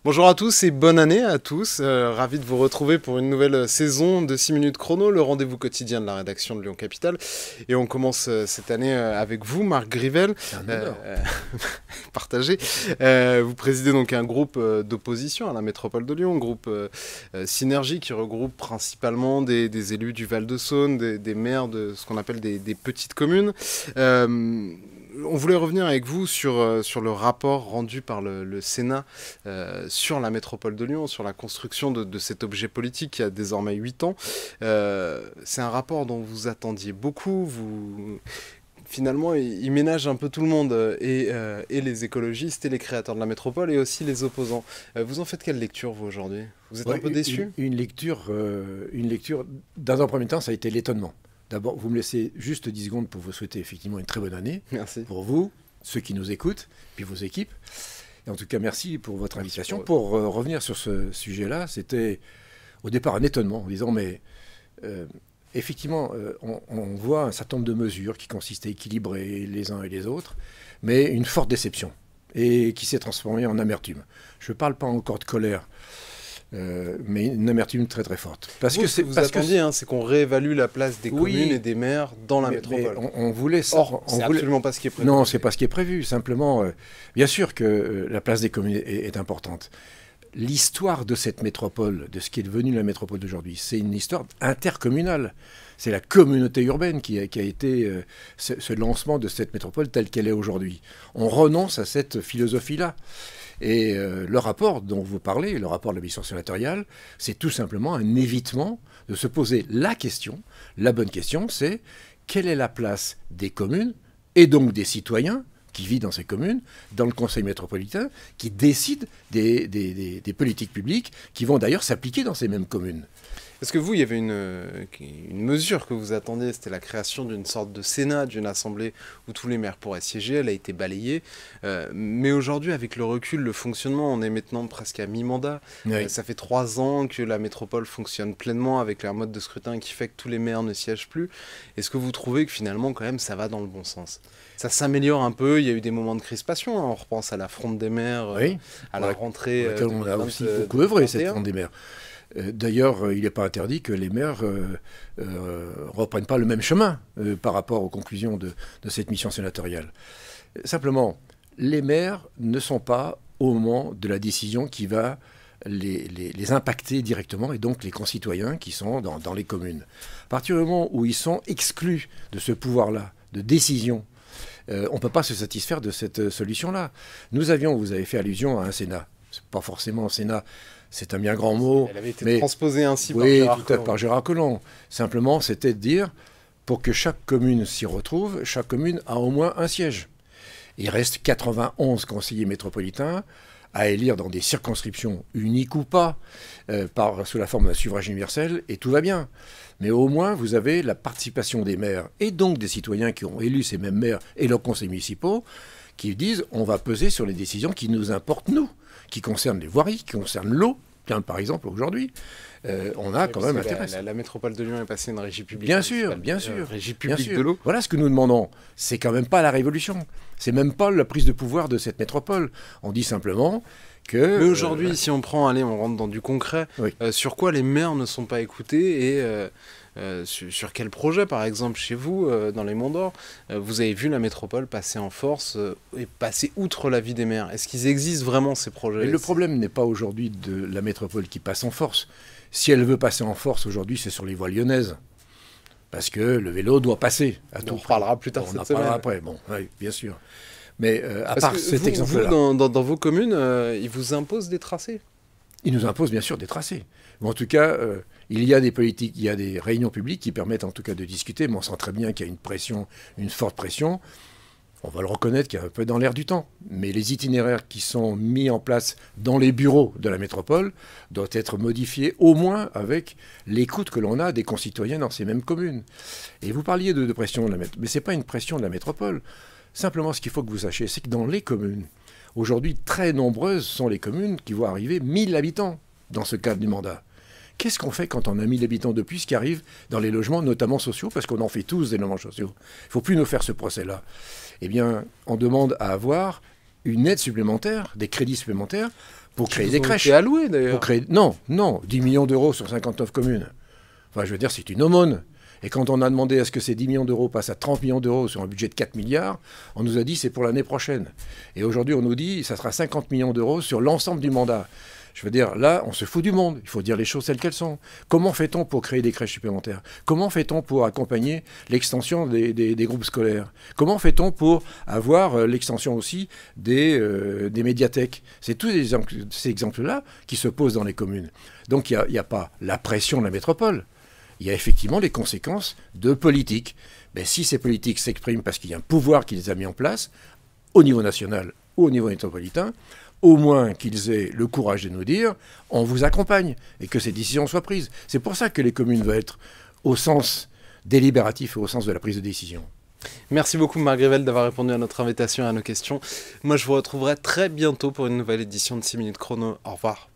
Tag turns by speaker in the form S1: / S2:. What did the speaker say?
S1: Bonjour à tous et bonne année à tous. Ravi de vous retrouver pour une nouvelle saison de 6 minutes chrono, le rendez-vous quotidien de la rédaction de Lyon Capitale. Et on commence cette année avec vous, Marc Grivel.
S2: C'est un honneur.
S1: Partagé. Vous présidez donc un groupe d'opposition à la métropole de Lyon, groupe Synergie qui regroupe principalement des élus du Val-de-Saône, des maires de ce qu'on appelle des petites communes. On voulait revenir avec vous sur le rapport rendu par le Sénat sur la métropole de Lyon, sur la construction de cet objet politique qui a désormais 8 ans. C'est un rapport dont vous attendiez beaucoup. Finalement, il ménage un peu tout le monde, et les écologistes, et les créateurs de la métropole, et aussi les opposants. Vous en faites quelle lecture, vous, aujourd'hui? Vous êtes un peu déçu?
S2: Une lecture, dans un premier temps, ça a été l'étonnement. D'abord, vous me laissez juste 10 secondes pour vous souhaiter effectivement une très bonne année.
S1: Merci.
S2: Pour vous, ceux qui nous écoutent, puis vos équipes. Et en tout cas, merci pour votre invitation. Pour revenir sur ce sujet-là, c'était au départ un étonnement en disant, mais effectivement, on voit un certain nombre de mesures qui consistaient à équilibrer les uns et les autres, mais une forte déception, et qui s'est transformée en amertume. Je ne parle pas encore de colère, mais une amertume très très forte.
S1: Parce que ce que vous attendiez, c'est qu'on réévalue la place des communes et des maires dans la métropole.
S2: Mais on voulait ça.
S1: Or, c'est absolument pas ce qui est prévu.
S2: Non, c'est pas ce qui est prévu. Simplement, bien sûr que la place des communes est importante. L'histoire de cette métropole, de ce qui est devenu la métropole d'aujourd'hui, c'est une histoire intercommunale. C'est la communauté urbaine qui a été ce lancement de cette métropole telle qu'elle est aujourd'hui. On renonce à cette philosophie-là. Et le rapport dont vous parlez, le rapport de la mission sénatoriale, c'est tout simplement un évitement de se poser la question. La bonne question, c'est quelle est la place des communes et donc des citoyens qui vivent dans ces communes, dans le conseil métropolitain, qui décident des politiques publiques qui vont d'ailleurs s'appliquer dans ces mêmes communes.
S1: Est-ce que vous, il y avait une mesure que vous attendiez, c'était la création d'une sorte de Sénat, d'une assemblée où tous les maires pourraient siéger, elle a été balayée. Mais aujourd'hui, avec le recul, le fonctionnement, on est maintenant presque à mi-mandat.
S2: Oui.
S1: Ça fait 3 ans que la métropole fonctionne pleinement avec un mode de scrutin qui fait que tous les maires ne siègent plus. Est-ce que vous trouvez que finalement, quand même, ça va dans le bon sens? Ça s'améliore un peu, il y a eu des moments de crispation, on repense à la fronde des maires,
S2: Oui.
S1: à la rentrée.
S2: On a aussi beaucoup œuvré, cette fronde des maires. D'ailleurs, il n'est pas interdit que les maires reprennent pas le même chemin par rapport aux conclusions de cette mission sénatoriale. Simplement, les maires ne sont pas au moment de la décision qui va les impacter directement, et donc les concitoyens qui sont dans les communes. À partir du moment où ils sont exclus de ce pouvoir-là, de décision, on ne peut pas se satisfaire de cette solution-là. Vous avez fait allusion à un Sénat. C'est pas forcément un Sénat, c'est un bien grand mot.
S1: Elle avait été transposée ainsi
S2: par Gérard Collomb. Simplement, c'était de dire, pour que chaque commune s'y retrouve, chaque commune a au moins un siège. Il reste 91 conseillers métropolitains à élire dans des circonscriptions uniques ou pas, sous la forme d'un suffrage universel, et tout va bien. Mais au moins, vous avez la participation des maires, et donc des citoyens qui ont élu ces mêmes maires et leurs conseils municipaux, qui disent on va peser sur les décisions qui nous importent, nous, qui concernent les voiries, qui concernent l'eau. Par exemple, aujourd'hui, on a quand même intérêt.
S1: La métropole de Lyon est passée une régie publique.
S2: Bien sûr.
S1: Régie publique de l'eau.
S2: Voilà ce que nous demandons. C'est quand même pas la révolution. C'est même pas la prise de pouvoir de cette métropole. On dit simplement que...
S1: Mais aujourd'hui, si on prend, allez, on rentre dans du concret,
S2: oui.
S1: Sur quoi les maires ne sont pas écoutés et sur quel projet, par exemple, chez vous, dans les Monts d'Or, vous avez vu la métropole passer en force et passer outre la vie des maires? Est-ce qu'ils existent vraiment, ces projets?
S2: Mais le problème n'est pas aujourd'hui de la métropole qui passe en force. Si elle veut passer en force aujourd'hui, c'est sur les voies lyonnaises. Parce que le vélo doit passer.
S1: On en reparlera plus tard cette semaine.
S2: On en reparlera après, bon, oui, bien sûr. Mais à part cet exemple-là...
S1: Vous, dans vos communes, ils vous imposent des tracés?
S2: Ils nous imposent bien sûr des tracés. Mais en tout cas, il y a des politiques, il y a des réunions publiques qui permettent en tout cas de discuter, mais on sent très bien qu'il y a une pression, une forte pression. On va le reconnaître qu'il y a un peu dans l'air du temps. Mais les itinéraires qui sont mis en place dans les bureaux de la métropole doivent être modifiés au moins avec l'écoute que l'on a des concitoyens dans ces mêmes communes. Et vous parliez de pression de la métropole, mais ce n'est pas une pression de la métropole. Simplement, ce qu'il faut que vous sachiez, c'est que dans les communes, aujourd'hui, très nombreuses sont les communes qui vont arriver 1000 habitants dans ce cadre du mandat. Qu'est-ce qu'on fait quand on a 1000 habitants de plus qui arrivent dans les logements, notamment sociaux, parce qu'on en fait tous des logements sociaux? Il ne faut plus nous faire ce procès-là. Eh bien, on demande à avoir une aide supplémentaire, des crédits supplémentaires pour créer des crèches.
S1: Qui alloués d'ailleurs.
S2: Non, 10 millions d'euros sur 59 communes. Enfin, je veux dire, c'est une aumône. Et quand on a demandé à ce que ces 10 millions d'euros passent à 30 millions d'euros sur un budget de 4 milliards, on nous a dit c'est pour l'année prochaine. Et aujourd'hui, on nous dit ça sera 50 millions d'euros sur l'ensemble du mandat. Je veux dire, là, on se fout du monde. Il faut dire les choses telles qu'elles sont. Comment fait-on pour créer des crèches supplémentaires? Comment fait-on pour accompagner l'extension des groupes scolaires? Comment fait-on pour avoir l'extension aussi des médiathèques? C'est tous ces exemples-là qui se posent dans les communes. Donc, il n'y a pas la pression de la métropole. Il y a effectivement les conséquences de politiques. Mais si ces politiques s'expriment parce qu'il y a un pouvoir qui les a mis en place, au niveau national ou au niveau métropolitain, au moins qu'ils aient le courage de nous dire « on vous accompagne » et que ces décisions soient prises. C'est pour ça que les communes doivent être au sens délibératif et au sens de la prise de décision.
S1: Merci beaucoup Marc Grivel d'avoir répondu à notre invitation et à nos questions. Moi je vous retrouverai très bientôt pour une nouvelle édition de 6 minutes chrono. Au revoir.